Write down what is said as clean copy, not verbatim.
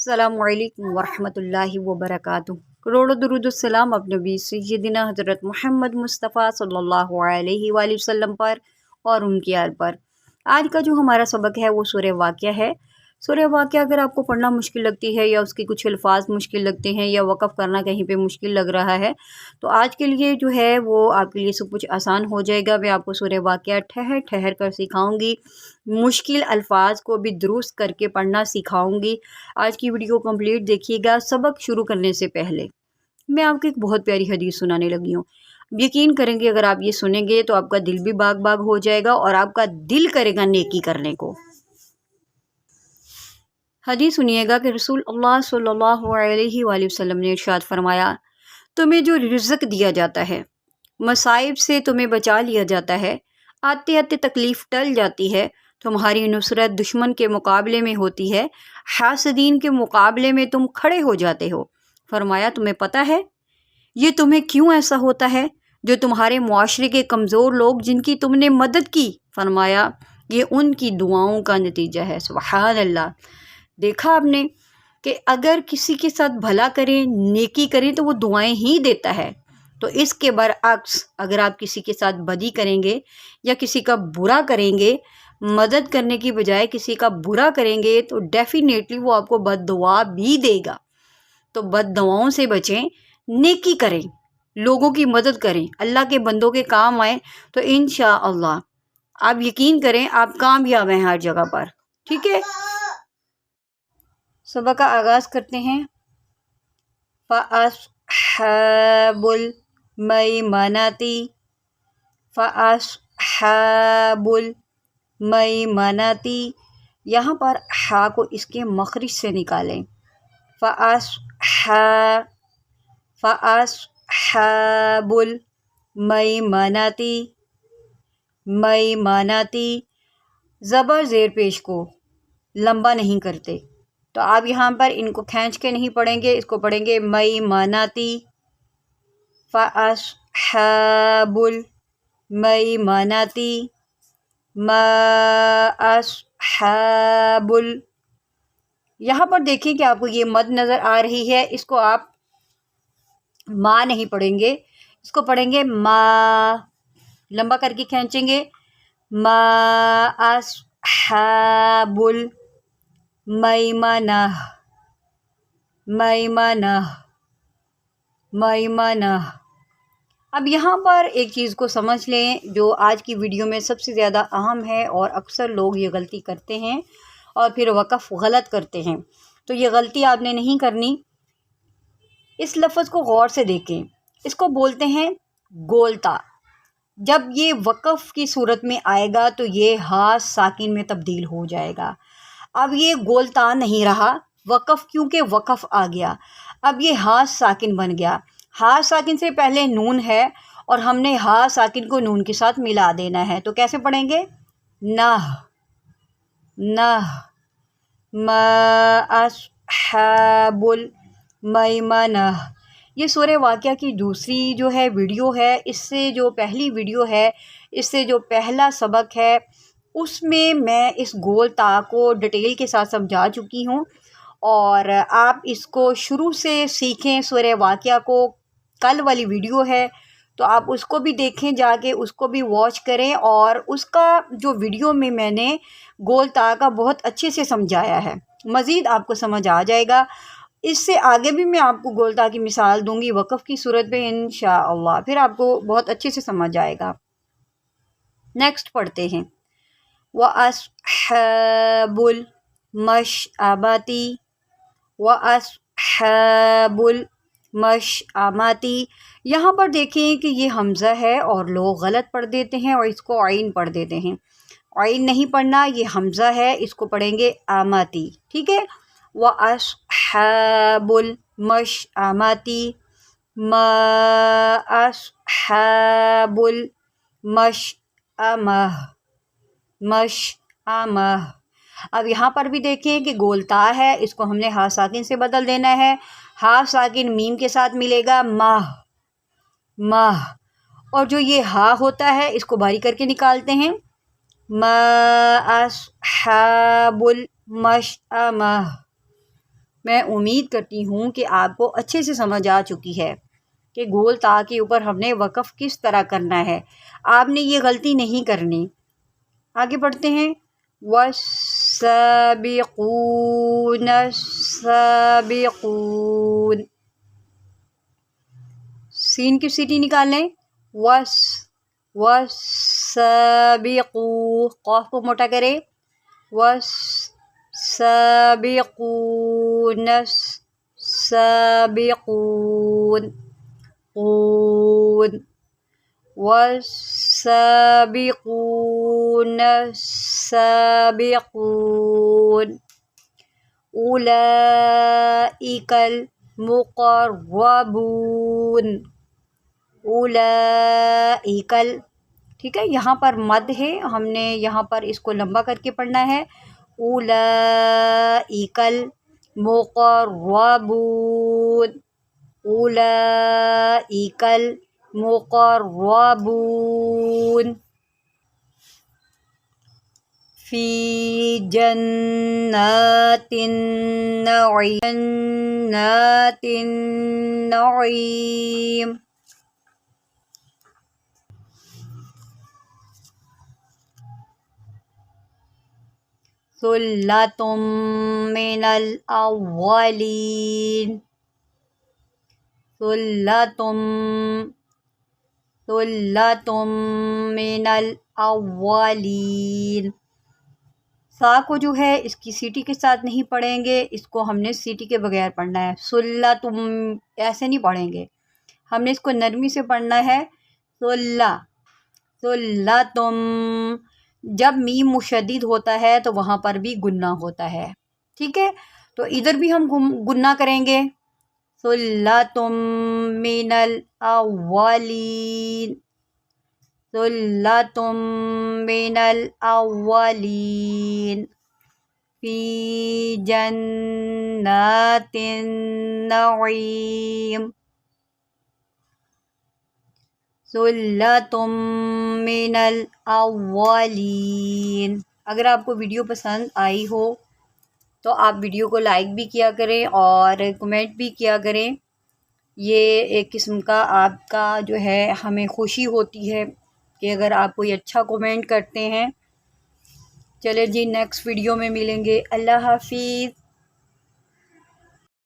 अस्सलामु अलैकुम वरहमतुल्लाहि वबरकातुह। करोड़ों दुरूद सलाम अब नबी सय्यदिना हज़रत मोहम्मद मुस्तफ़ा सल्लल्लाहु अलैहि वसल्लम पर और उनके आल पर। आज का जो हमारा सबक है वो सूरह वाक़िया है। सूरह वाक़िया अगर आपको पढ़ना मुश्किल लगती है या उसके कुछ अल्फाज मुश्किल लगते हैं या वक़फ़ करना कहीं पे मुश्किल लग रहा है, तो आज के लिए जो है वो आपके लिए सब कुछ आसान हो जाएगा। मैं आपको सूरह वाक़िया ठहर ठहर कर सिखाऊंगी, मुश्किल अल्फाज को भी दुरुस्त करके पढ़ना सिखाऊंगी। आज की वीडियो कंप्लीट देखिएगा। सबक शुरू करने से पहले मैं आपको एक बहुत प्यारी हदीस सुनाने लगी हूँ। यकीन करेंगे अगर आप ये सुनेंगे तो आपका दिल भी बाग बाग हो जाएगा और आपका दिल करेगा नेकी करने को। हदीस सुनिएगा कि रसूल अल्लाह सल्लल्लाहु अलैहि वसल्लम ने इरशाद फरमाया, तुम्हें जो रिज़्क़ दिया जाता है, मसाइब से तुम्हें बचा लिया जाता है, आते आते तकलीफ़ टल जाती है, तुम्हारी नुसरत दुश्मन के मुकाबले में होती है, हासदीन के मुकाबले में तुम खड़े हो जाते हो। फरमाया, तुम्हें पता है ये तुम्हें क्यों ऐसा होता है? जो तुम्हारे मुआशरे के कमज़ोर लोग जिनकी तुमने मदद की, फरमाया ये उनकी दुआओं का नतीजा है। सुभान अल्लाह। देखा आपने कि अगर किसी के साथ भला करें, नेकी करें तो वो दुआएं ही देता है। तो इसके बरअक्स अगर आप किसी के साथ बदी करेंगे या किसी का बुरा करेंगे, मदद करने की बजाय किसी का बुरा करेंगे, तो डेफिनेटली वो आपको बद्दुआ भी देगा। तो बद्दुआओं से बचें, नेकी करें, लोगों की मदद करें, अल्लाह के बंदों के काम आए, तो इंशाअल्लाह आप यकीन करें आप कामयाब हैं हर जगह पर। ठीक है, सबक का आगाज़ करते हैं। फ़अस्हाबुल मैमनती, फ़अस्हाबुल मैमनती। यहाँ पर हा को इसके मखरिज से निकालें। फ़अस्हाबुल मैमनती, मैमनती ज़बर ज़ेर पेश को लंबा नहीं करते, तो आप यहाँ पर इनको खींच के नहीं पढ़ेंगे, इसको पढ़ेंगे मैमनती। फ़अस्हाबुल मैमनती, माअस्हाबुल। यहाँ पर देखिए कि आपको ये मद नज़र आ रही है, इसको आप माँ नहीं पढ़ेंगे, इसको पढ़ेंगे मा, लंबा करके खींचेंगे। माअस्हाबुल मैमनह, मैमनह, मैमनह। अब यहाँ पर एक चीज़ को समझ लें जो आज की वीडियो में सबसे ज़्यादा अहम है और अक्सर लोग ये गलती करते हैं और फिर वक़फ़ गलत करते हैं। तो ये गलती आपने नहीं करनी। इस लफ्ज़ को गौर से देखें, इसको बोलते हैं गोलता। जब ये वक़फ़ की सूरत में आएगा तो ये हा साकिन में तब्दील हो जाएगा। अब ये गोलता नहीं रहा, वक़फ़ क्योंकि वक़फ़ आ गया, अब ये हा साकिन बन गया। हा साकिन से पहले नून है और हमने हा साकिन को नून के साथ मिला देना है, तो कैसे पढ़ेंगे? नह, नह, माअस्हाबुल मैमनह। ये सूरह वाक़िया की दूसरी जो है वीडियो है, इससे जो पहली वीडियो है, इससे जो पहला सबक है, उसमें मैं इस गोल ता को डिटेल के साथ समझा चुकी हूँ और आप इसको शुरू से सीखें। सूरह वाक़िया को कल वाली वीडियो है तो आप उसको भी देखें, जाके उसको भी वॉच करें और उसका जो वीडियो में मैंने गोल ता का बहुत अच्छे से समझाया है, मज़ीद आपको समझ आ जाएगा। इससे आगे भी मैं आपको गोल ता की मिसाल दूंगी वक़फ़ की सूरत में इंशाअल्लाह, फिर आपको बहुत अच्छे से समझ आएगा। नेक्स्ट पढ़ते हैं। वअस्हाबुल मशअमती, वअस्हाबुल मशअमती। यहाँ पर देखें कि ये हमज़ा है और लोग गलत पढ़ देते हैं और इसको आइन पढ़ देते हैं। आइन नहीं पढ़ना, ये हमज़ा है, इसको पढ़ेंगे आमती। ठीक है, वअस्हाबुल मशअमती, माअस्हाबुल मशअमह, मशअमह। अब यहाँ पर भी देखें कि गोलता है, इसको हमने हा साकिन से बदल देना है। हा साकिन मीम के साथ मिलेगा माह, माह। और जो ये हा होता है इसको बारीक करके निकालते हैं। माअस्हाबुल मशअमह, میں امید کرتی ہوں کہ آپ کو اچھے سے سمجھ آ چکی ہے کہ گول تا کے اوپر ہم نے وقف کس طرح کرنا ہے. آپ نے یہ غلطی نہیں کرنی. آگے پڑھتے ہیں. والسابقون السابقون. سین کی سیٹی نکال لیں. والسابقو. قاف کو موٹا کرے. والسابقون السابقون. قون. والسابقون السابقون. أولئك المقربون. أولئك. ٹھیک ہے، یہاں پر مد ہے، ہم نے یہاں پر اس کو لمبا کر کے پڑھنا ہے. أولئك المقربون. أولئك المقربون. فی جنات النعیم. جنات النعیم. ثلۃ من الاولین. ثلۃ من الاولین. سا کو جو ہے اس کی سیٹی کے ساتھ نہیں پڑھیں گے، اس کو ہم نے سیٹی کے بغیر پڑھنا ہے. ثلۃ ایسے نہیں پڑھیں گے، ہم نے اس کو نرمی سے پڑھنا ہے. ثلۃ. جب میم مشدد ہوتا ہے تو وہاں پر بھی گنہ ہوتا ہے. ٹھیک ہے، تو ادھر بھی ہم گنہ کریں گے. ثلۃ من الاولین. ثلۃ من الاولین. فی جنات النعیم. ثلۃ من الاولین. اگر آپ کو ویڈیو پسند آئی ہو تو آپ ویڈیو کو لائک بھی کیا کریں اور کمنٹ بھی کیا کریں. یہ ایک قسم کا آپ کا جو ہے ہمیں خوشی ہوتی ہے کہ اگر آپ کوئی اچھا کمنٹ کرتے ہیں. چلے جی، نیکسٹ ویڈیو میں ملیں گے. اللہ حافظ.